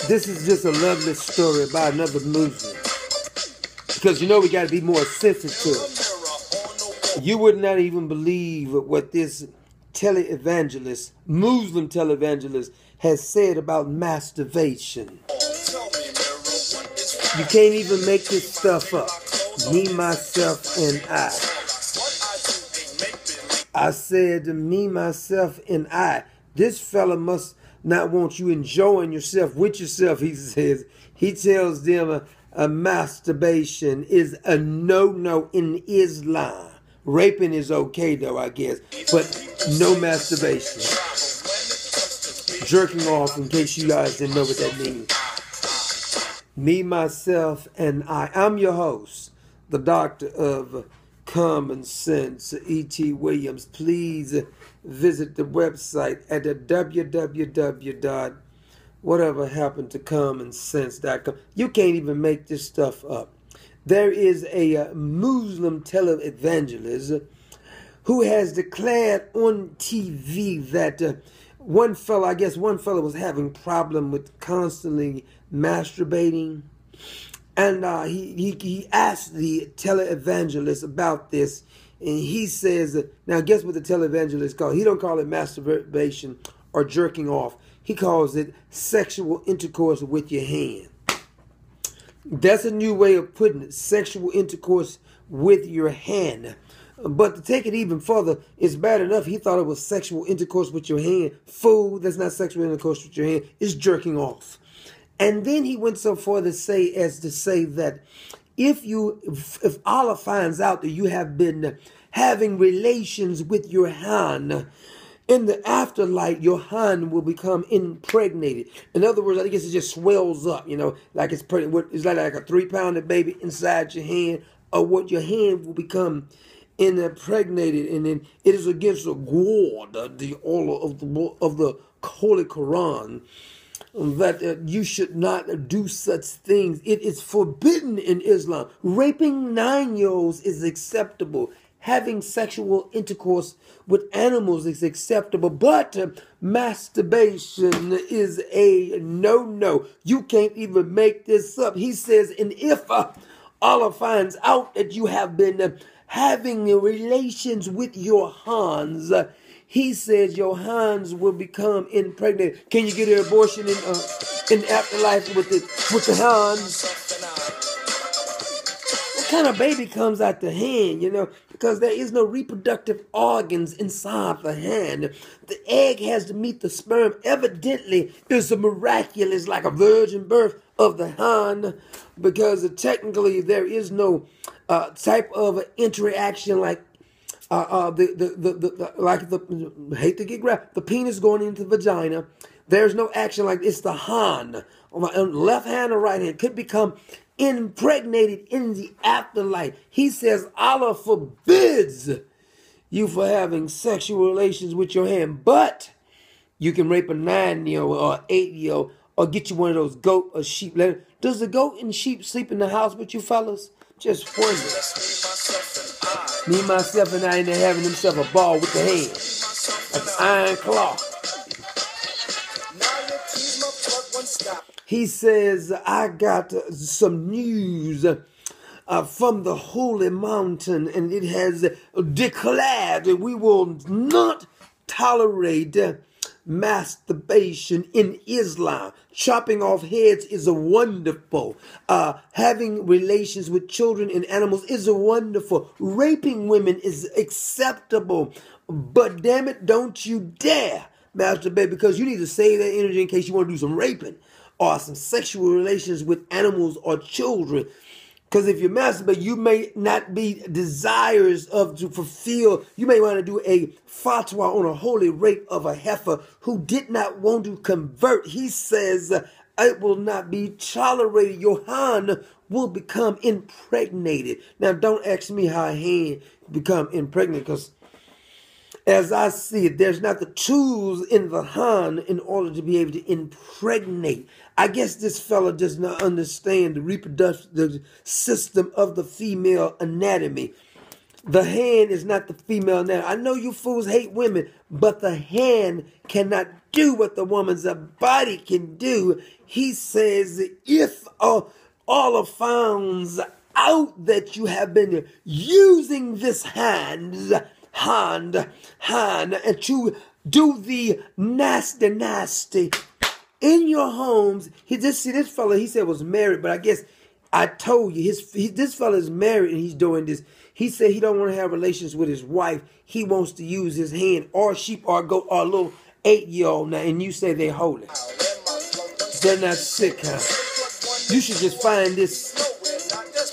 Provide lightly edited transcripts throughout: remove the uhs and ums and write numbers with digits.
This is just a lovely story about another Muslim. Because you know we got to be more sensitive. You would not even believe what this televangelist, Muslim televangelist, has said about masturbation. You can't even make this stuff up. Me, myself, and I. I said me, myself, and I. This fella must not want you enjoying yourself with yourself, he says. He tells them a masturbation is a no-no in Islam. Raping is okay, though, I guess. But no masturbation. Jerking off, in case you guys didn't know what that means. Me, myself, and I. I'm your host, the doctor of common sense, E.T. Williams. Please visit the website at www.whateverhappenedtocommonsense.com. You can't even make this stuff up. There is a Muslim televangelist who has declared on TV that one fella was having problem with constantly masturbating. And he asked the televangelist about this. And he says, now guess what the televangelist calls? He don't call it masturbation or jerking off. He calls it sexual intercourse with your hand. That's a new way of putting it. Sexual intercourse with your hand. But to take it even further, it's bad enough. He thought it was sexual intercourse with your hand. Fool, that's not sexual intercourse with your hand. It's jerking off. And then he went so far to say that if Allah finds out that you have been having relations with your hand, in the afterlife, your hand will become impregnated. In other words, I guess it just swells up, like it's like a 3-pound baby inside your hand, or what your hand will become impregnated, and then it is against the God, the order of the Holy Quran, that you should not do such things. It is forbidden in Islam. Raping 9-year-olds is acceptable. Having sexual intercourse with animals is acceptable, but masturbation is a no-no. You can't even make this up. He says, and if Allah finds out that you have been having relations with your hands, he says your hands will become impregnated. Can you get an abortion in the afterlife with the hands? What kind of baby comes out the hand, Because there is no reproductive organs inside the hand. The egg has to meet the sperm. Evidently, it's a miraculous, like a virgin birth of the hand, because technically there is no type of interaction like the penis going into the vagina. There's no action like it's the hand, left hand or right hand, could become impregnated in the afterlife. He says Allah forbids you for having sexual relations with your hand, but you can rape a 9-year-old or 8-year-old or get you one of those goat or sheep. Does the goat and sheep sleep in the house with you fellas? Just wonder. Me, myself, and I in there having himself a ball with the hand. Like an iron claw. He says, I got some news from the holy mountain, and it has declared that we will not tolerate masturbation in Islam. Chopping off heads is a wonderful. Having relations with children and animals is a wonderful. Raping women is acceptable. But damn it, don't you dare masturbate, because you need to save that energy in case you want to do some raping or some sexual relations with animals or children. Because if you masturbate, you may not be desirous to fulfill. You may want to do a fatwa on a holy rape of a heifer who did not want to convert. He says it will not be tolerated. Your hand will become impregnated. Now, don't ask me how a hand become impregnated, because as I see it, there's not the tools in the hand in order to be able to impregnate. I guess this fella does not understand the reproductive system of the female anatomy. The hand is not the female now. I know you fools hate women, but the hand cannot do what the woman's body can do. He says, if all are found out that you have been using this hand, and to do the nasty in your homes. This fella, he said was married, but I guess I told you, this fella is married and he's doing this. He said he don't want to have relations with his wife. He wants to use his hand or sheep or goat or a little 8-year-old now, and you say they're holy. They're not sick, huh? You should just find this.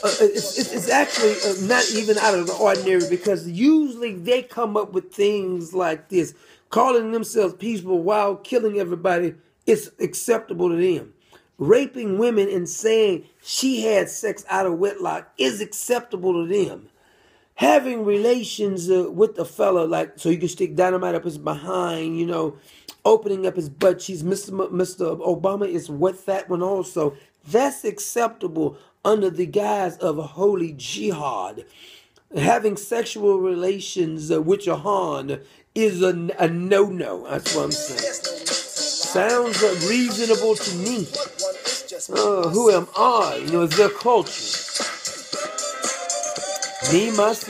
It's actually not even out of the ordinary, because usually they come up with things like this. Calling themselves peaceful while killing everybody is acceptable to them. Raping women and saying she had sex out of wedlock is acceptable to them. Having relations with the fella, like, so you can stick dynamite up his behind, you know, opening up his butt cheeks. Mr. Obama is with that one also. That's acceptable under the guise of a holy jihad. Having sexual relations with your hand is a no-no. That's what I'm saying. Sounds reasonable to me. Who am I? You know, it's their culture. Me, myself.